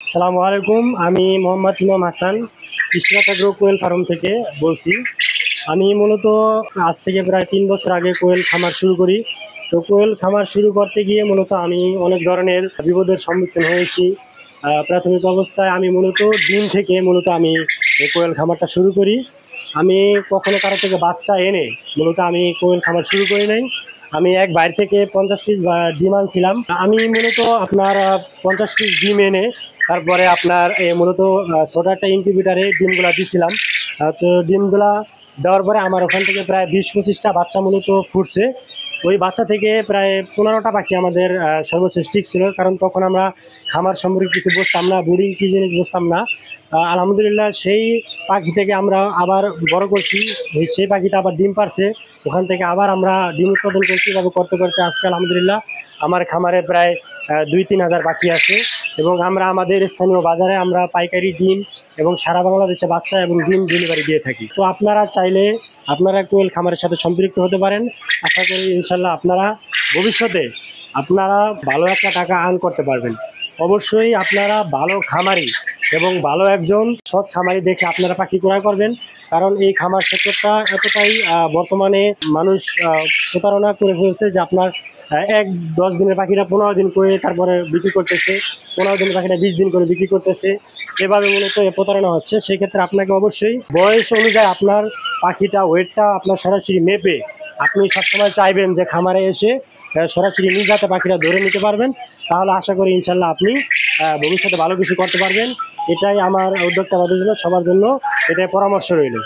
আসসালামু আলাইকুম। আমি মোহাম্মদ ইমাম হাসান কৃষ্ণা এগ্রো কোয়েল ফার্ম থেকে বলছি। আমি মূলত আজ থেকে প্রায় 3 বছর আগে কোয়েল খামার শুরু করি। তো কোয়েল খামার শুরু করতে গিয়ে মূলত আমি অনেক ধরনের বিপদের সম্মুখীন হয়েছি। প্রাথমিক অবস্থায় আমি মূলত ডিম থেকে আমি এই কোয়েল খামারটা শুরু করি। আমি কখনো কারো থেকে বাচ্চা এনে মূলত আমি কোয়েল খামার শুরু করি নাই। আমি এক বাইরে থেকে 50 পিস ডিম আনছিলাম। আমি মূলত আপনার 50 পিস ডিম এনে তারপরে আপনার মূলত ছোট একটা ইনকিউবেটারে ডিমগুলা দিছিলাম। তো ডিমগুলা দেওয়ার পরে আমার ওখান থেকে প্রায় 20-25টা বাচ্চা মূলত ফুটছে। ওই বাচ্চা থেকে প্রায় 15টা পাখি আমাদের সর্বশেষ ঠিক ছিল, কারণ তখন আমরা খামার সম্পর্কে কিছু বুঝতাম না, ব্রিডিং কী জিনিস বুঝতাম না। আলহামদুলিল্লাহ সেই পাখি থেকে আমরা আবার বড় করছি, সেই পাখিটা আবার ডিম পারছে, ওখান থেকে আবার আমরা ডিম উৎপাদন করছি। এভাবে করতে করতে আজকে আলহামদুলিল্লাহ আমার খামারে প্রায় 2-3 হাজার পাখি আছে। এবং আমরা আমাদের স্থানীয় বাজারে আমরা পাইকারি ডিম এবং সারা বাংলাদেশে বাচ্চা এবং ডিম ডেলিভারি দিয়ে থাকি। তো আপনারা চাইলে আপনারা কোয়েল খামারের সাথে সম্পৃক্ত হতে পারেন। আশা করি ইনশাল্লাহ আপনারা ভবিষ্যতে আপনারা ভালো একটা টাকা আর্ন করতে পারবেন। অবশ্যই আপনারা ভালো খামারি এবং ভালো একজন সৎ খামারি দেখে আপনারা পাখি ক্রয় করবেন, কারণ এই খামার সেক্টরটা এতটাই বর্তমানে মানুষ প্রতারণা করে ফেলছে যে আপনার 10 দিনের পাখিটা 15 দিন করে তারপরে বিক্রি করতেছে, 15 দিনের পাখিটা 20 দিন করে বিক্রি করতেছে। এভাবে মূলত প্রতারণা হচ্ছে। সেই ক্ষেত্রে আপনাকে অবশ্যই বয়স অনুযায়ী আপনার পাখিটা ওয়েটটা আপনার সরাসরি মেপে আপনি সবসময় চাইবেন যে খামারে এসে সরাসরি নিজ হাতে পাখিটা ধরে নিতে পারবেন। তাহলে আশা করি ইনশাল্লাহ আপনি ভবিষ্যতে ভালো কিছু করতে পারবেন। এটাই আমার উদ্যোক্তা সবার জন্য এটাই পরামর্শ রইল।